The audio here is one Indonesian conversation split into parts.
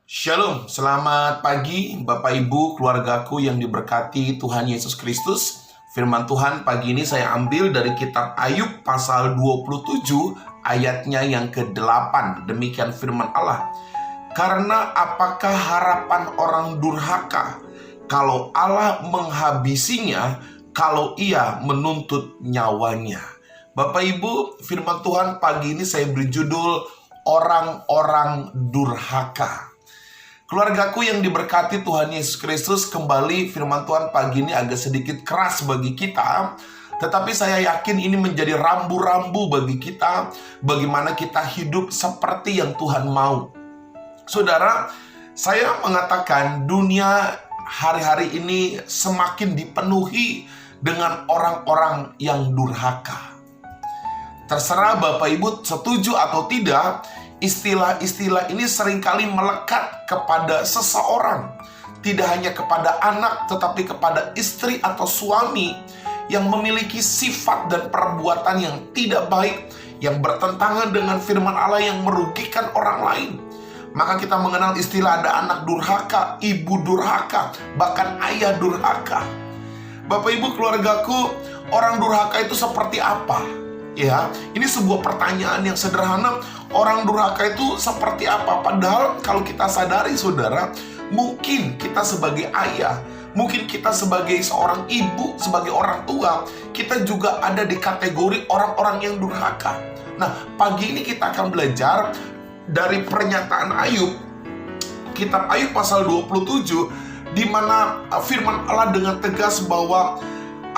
Shalom, selamat pagi Bapak Ibu, keluargaku yang diberkati Tuhan Yesus Kristus. Firman Tuhan pagi ini saya ambil dari kitab Ayub pasal 27 ayatnya yang ke-8. Demikian firman Allah. Karena apakah harapan orang durhaka kalau Allah menghabisinya, kalau ia menuntut nyawanya? Bapak Ibu, firman Tuhan pagi ini saya beri judul orang-orang durhaka. Keluargaku yang diberkati Tuhan Yesus Kristus, kembali firman Tuhan pagi ini agak sedikit keras bagi kita, tetapi saya yakin ini menjadi rambu-rambu bagi kita, bagaimana kita hidup seperti yang Tuhan mau. Saudara, saya mengatakan dunia hari-hari ini semakin dipenuhi dengan orang-orang yang durhaka. Terserah Bapak Ibu setuju atau tidak, istilah-istilah ini seringkali melekat kepada seseorang. Tidak hanya kepada anak, tetapi kepada istri atau suami yang memiliki sifat dan perbuatan yang tidak baik, yang bertentangan dengan firman Allah, yang merugikan orang lain. Maka kita mengenal istilah ada anak durhaka, ibu durhaka, bahkan ayah durhaka. Bapak Ibu keluargaku, orang durhaka itu seperti apa? Ya, ini sebuah pertanyaan yang sederhana. Orang durhaka itu seperti apa? Padahal kalau kita sadari saudara, mungkin kita sebagai ayah, mungkin kita sebagai seorang ibu, sebagai orang tua, kita juga ada di kategori orang-orang yang durhaka. Nah, pagi ini kita akan belajar dari pernyataan Ayub, kitab Ayub pasal 27, di mana firman Allah dengan tegas bahwa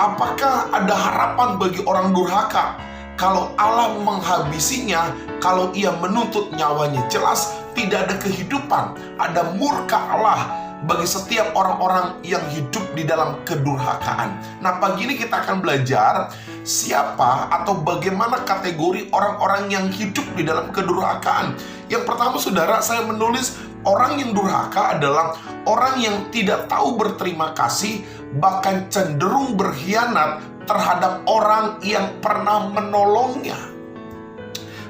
apakah ada harapan bagi orang durhaka kalau Allah menghabisinya, kalau ia menuntut nyawanya? Jelas tidak ada kehidupan, ada murka Allah bagi setiap orang-orang yang hidup di dalam kedurhakaan. Nah, pagi ini kita akan belajar siapa atau bagaimana kategori orang-orang yang hidup di dalam kedurhakaan. Yang pertama saudara, saya menulis orang yang durhaka adalah orang yang tidak tahu berterima kasih, bahkan cenderung berkhianat terhadap orang yang pernah menolongnya.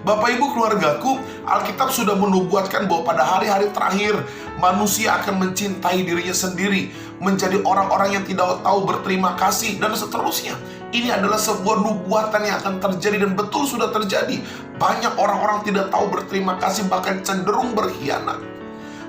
Bapak Ibu keluargaku, Alkitab sudah menubuatkan bahwa pada hari-hari terakhir manusia akan mencintai dirinya sendiri, menjadi orang-orang yang tidak tahu berterima kasih, dan seterusnya. Ini adalah sebuah nubuatan yang akan terjadi, dan betul sudah terjadi. Banyak orang-orang tidak tahu berterima kasih, bahkan cenderung berkhianat.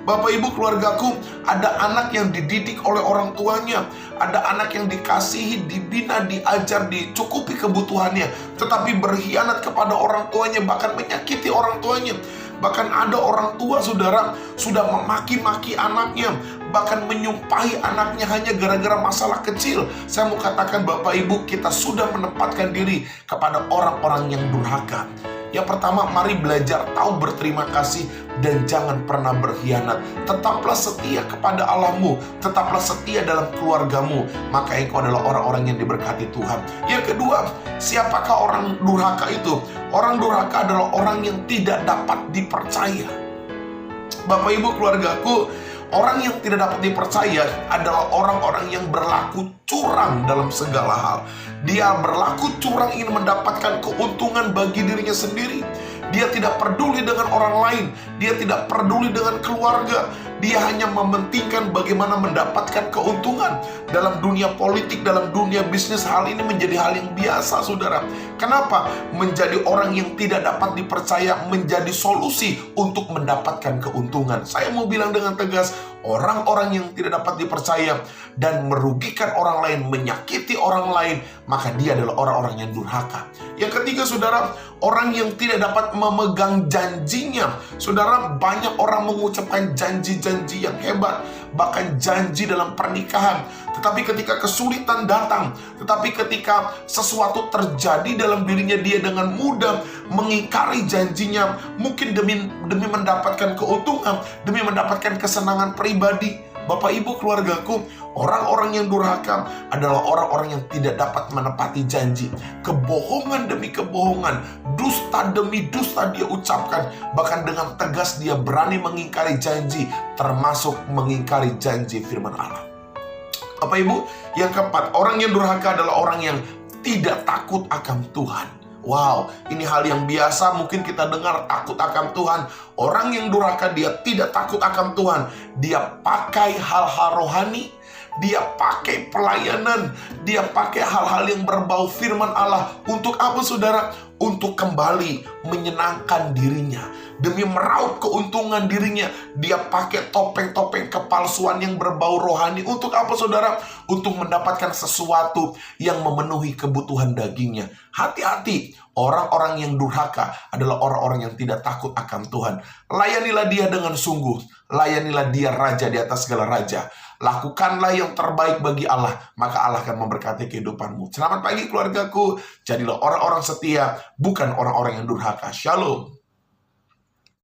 Bapak Ibu keluargaku, ada anak yang dididik oleh orang tuanya, ada anak yang dikasihi, dibina, diajar, dicukupi kebutuhannya, tetapi berkhianat kepada orang tuanya, bahkan menyakiti orang tuanya. Bahkan ada orang tua saudara sudah memaki-maki anaknya, bahkan menyumpahi anaknya hanya gara-gara masalah kecil. Saya mau katakan Bapak Ibu, kita sudah menempatkan diri kepada orang-orang yang durhaka. Yang pertama, mari belajar tahu berterima kasih dan jangan pernah berkhianat. Tetaplah setia kepada Allahmu, tetaplah setia dalam keluargamu, maka engkau adalah orang-orang yang diberkati Tuhan. Yang kedua, siapakah orang durhaka itu? Orang durhaka adalah orang yang tidak dapat dipercaya. Bapak Ibu keluargaku, orang yang tidak dapat dipercaya adalah orang-orang yang berlaku curang dalam segala hal. Dia berlaku curang ingin mendapatkan keuntungan bagi dirinya sendiri. Dia tidak peduli dengan orang lain. Dia tidak peduli dengan keluarga. Dia hanya mementingkan bagaimana mendapatkan keuntungan. Dalam dunia politik, dalam dunia bisnis, hal ini menjadi hal yang biasa saudara. Kenapa? Menjadi orang yang tidak dapat dipercaya menjadi solusi untuk mendapatkan keuntungan. Saya mau bilang dengan tegas, orang-orang yang tidak dapat dipercaya dan merugikan orang lain, menyakiti orang lain, maka dia adalah orang-orang yang durhaka. Yang ketiga saudara, orang yang tidak dapat memegang janjinya. Saudara, banyak orang mengucapkan janji-janji yang hebat, bahkan janji dalam pernikahan. Tetapi ketika kesulitan datang, tetapi ketika sesuatu terjadi dalam dirinya, dia dengan mudah mengingkari janjinya, mungkin demi mendapatkan keuntungan, demi mendapatkan kesenangan pribadi. Bapak Ibu keluargaku, orang-orang yang durhaka adalah orang-orang yang tidak dapat menepati janji. Kebohongan demi kebohongan, dusta demi dusta dia ucapkan. Bahkan dengan tegas dia berani mengingkari janji, termasuk mengingkari janji firman Allah. Bapak Ibu, yang keempat, orang yang durhaka adalah orang yang tidak takut akan Tuhan. Wow, ini hal yang biasa mungkin kita dengar, takut akan Tuhan. Orang yang durhaka dia tidak takut akan Tuhan. Dia pakai hal-hal rohani, dia pakai pelayanan, dia pakai hal-hal yang berbau firman Allah. Untuk apa saudara? Untuk kembali menyenangkan dirinya. Demi meraup keuntungan dirinya, dia pakai topeng-topeng kepalsuan yang berbau rohani. Untuk apa saudara? Untuk mendapatkan sesuatu yang memenuhi kebutuhan dagingnya. Hati-hati, orang-orang yang durhaka adalah orang-orang yang tidak takut akan Tuhan. Layanilah dia dengan sungguh. Layanilah dia raja di atas segala raja. Lakukanlah yang terbaik bagi Allah, maka Allah akan memberkati kehidupanmu. Selamat pagi keluargaku. Jadilah orang-orang setia, bukan orang-orang yang durhaka. Shalom.